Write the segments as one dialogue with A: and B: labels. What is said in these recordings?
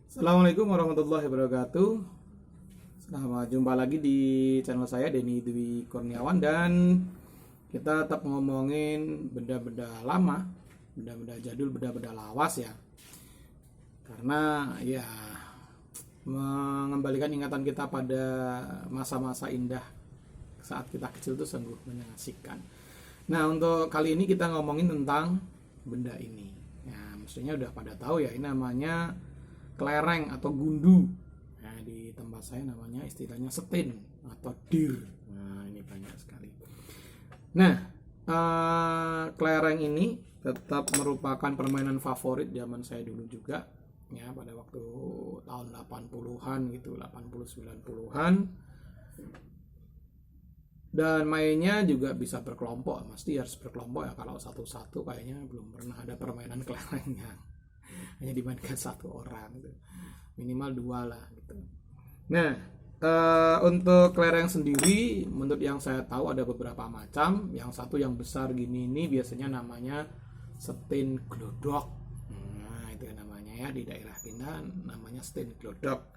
A: Assalamualaikum warahmatullahi wabarakatuh. Selamat jumpa lagi di channel saya Denny Dwi Kurniawan, dan kita tetap ngomongin benda-benda lama, benda-benda jadul, benda-benda lawas ya. Karena ya mengembalikan ingatan kita pada masa-masa indah saat kita kecil itu sungguh menyenangkan. Nah, untuk kali ini kita ngomongin tentang benda ini. Ya, mestinya udah pada tahu ya, ini namanya kelereng atau gundu. Nah, di tempat saya namanya istilahnya setin atau dir. Nah, ini banyak sekali. Nah, kelereng ini tetap merupakan permainan favorit zaman saya dulu juga. Ya, pada waktu tahun 80-an gitu, 80 90-an. Dan mainnya juga bisa berkelompok, mesti harus berkelompok ya. Kalau satu-satu kayaknya belum pernah ada permainan kelerengnya. Hanya dimainkan satu orang gitu. Minimal dua lah gitu. Nah, untuk kelereng sendiri menurut yang saya tahu ada beberapa macam. Yang satu yang besar gini ini biasanya namanya setin glodok. Nah, itu namanya ya, di daerah kita namanya setin glodok.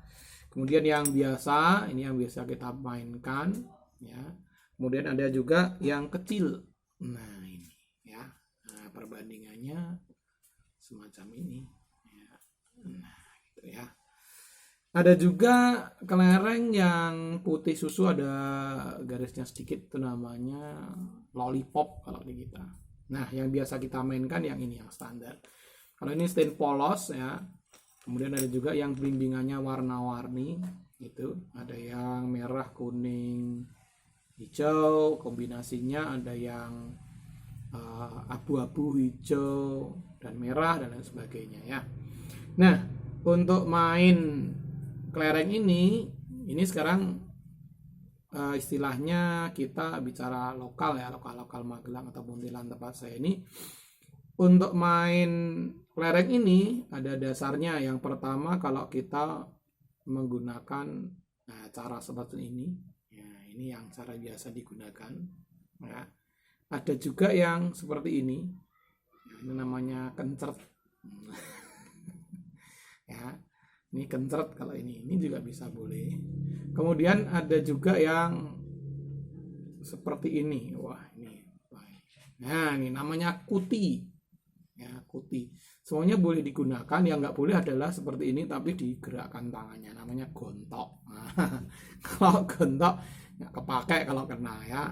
A: Kemudian yang biasa, ini yang biasa kita mainkan ya. Kemudian ada juga yang kecil. Nah, ini ya. Nah, perbandingannya semacam ini ya. Nah, gitu ya. Ada juga kelereng yang putih susu, ada garisnya sedikit, itu namanya lollipop kalau di kita. Nah, yang biasa kita mainkan yang ini, yang standar. Kalau ini stain polos ya. Kemudian ada juga yang bimbingannya warna-warni itu, ada yang merah, kuning, hijau, kombinasinya ada yang abu-abu, hijau, dan merah, dan lain sebagainya ya. Nah, untuk main kelereng ini sekarang istilahnya kita bicara lokal ya, lokal Magelang atau Muntilan tempat saya ini. Untuk main kelereng ini ada dasarnya. Yang pertama, kalau kita menggunakan cara seperti ini, ya, ini yang cara biasa digunakan. Ya. Ada juga yang seperti ini, ya, ini namanya kencert. Ya, ini kencert kalau ini juga bisa boleh. Kemudian ada juga yang seperti ini. Wah, ini. Nah, ini namanya kuti. Ya, kuti. Semuanya boleh digunakan. Yang nggak boleh adalah seperti ini tapi digerakkan tangannya, namanya gontok. Nah, kalau gontok nggak kepake kalau kena ya.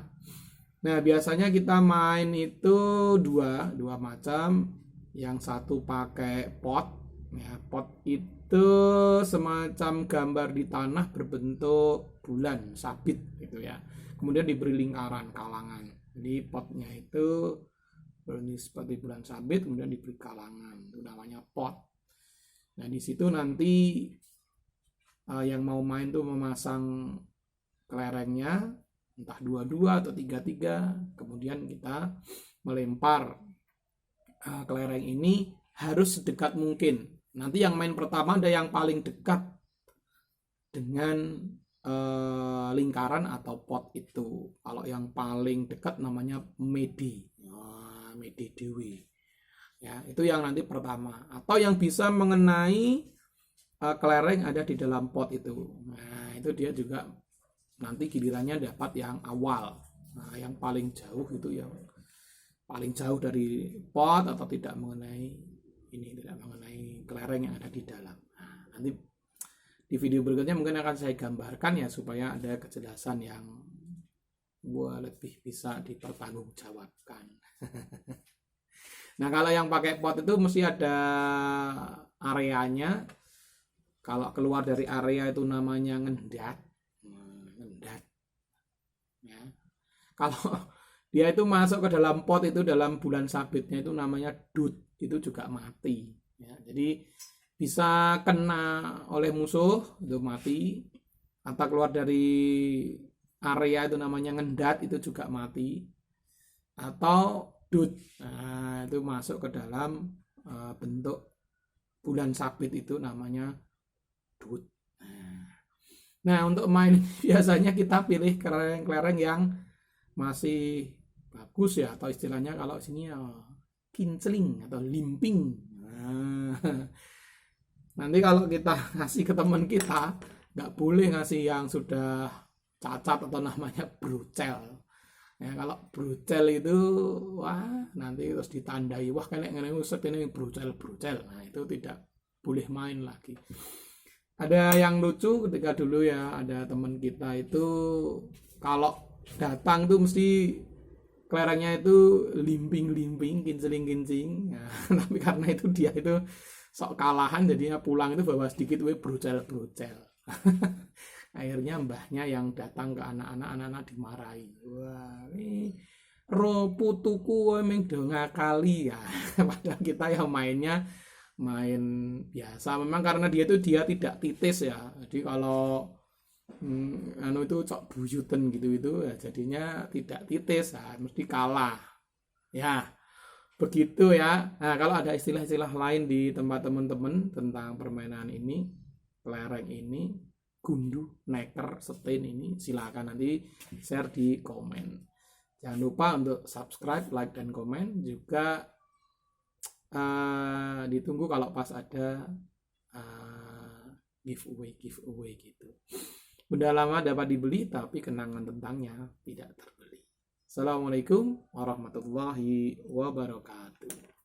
A: Nah, biasanya kita main itu dua macam. Yang satu pakai pot ya. Pot itu semacam gambar di tanah berbentuk bulan sabit gitu ya. Kemudian diberi lingkaran kalangan. Jadi potnya itu seperti bulan sabit, kemudian diberi kalangan, itu namanya pot. Nah, di situ nanti yang mau main tuh memasang kelerengnya, entah 2-2 atau 3-3. Kemudian kita melempar kelereng ini harus sedekat mungkin. Nanti yang main pertama ada yang paling dekat dengan lingkaran atau pot itu. Kalau yang paling dekat namanya medi. Medi dewi ya, itu yang nanti pertama, atau yang bisa mengenai kelereng ada di dalam pot itu. Nah, itu dia juga nanti gilirannya dapat yang awal. Nah, yang paling jauh itu yang paling jauh dari pot atau tidak mengenai kelereng yang ada di dalam. Nah, nanti di video berikutnya mungkin akan saya gambarkan ya, supaya ada kejelasan yang lebih bisa dipertanggungjawabkan. Nah, kalau yang pakai pot itu mesti ada areanya. Kalau keluar dari area itu namanya ngendat. Ngendat. Ya. Kalau dia itu masuk ke dalam pot itu, dalam bulan sabitnya itu namanya dut. Itu juga mati. Ya. Jadi bisa kena oleh musuh itu mati. Atau keluar dari area itu namanya ngendat, itu juga mati. Atau dut, nah, itu masuk ke dalam bentuk bulan sabit, itu namanya dut. Nah, untuk main biasanya kita pilih kelereng-kelereng yang masih bagus ya, atau istilahnya kalau sini ya kincling atau limping. Nanti kalau kita ngasih ke teman kita, nggak boleh ngasih yang sudah cacat atau namanya brucel. Ya, kalau brucel itu, wah nanti terus ditandai, wah kayak ngene usep ini brucel. Nah itu tidak boleh main lagi. Ada yang lucu ketika dulu ya, ada teman kita itu kalau datang tuh mesti kelerengnya itu limping, kincling. Nah, tapi karena itu dia itu sok kalahan, jadinya pulang itu bawa sedikit brucel. Akhirnya mbahnya yang datang ke anak-anak dimarahi. Wah, ini putuku emang udah ngakali ya. Padahal kita yang mainnya main biasa. Memang karena dia tidak titis ya. Jadi kalau anu itu cok buyuten gitu itu ya, jadinya tidak titis ya, mesti kalah. Ya, begitu ya. Nah, kalau ada istilah-istilah lain di tempat teman-teman tentang permainan ini, kelereng ini, gundu, neker, setin ini, silakan nanti share di komen. Jangan lupa untuk subscribe, like, dan komen. Juga ditunggu kalau pas ada giveaway gitu. Benda lama dapat dibeli, tapi kenangan tentangnya tidak terbeli. Assalamualaikum warahmatullahi wabarakatuh.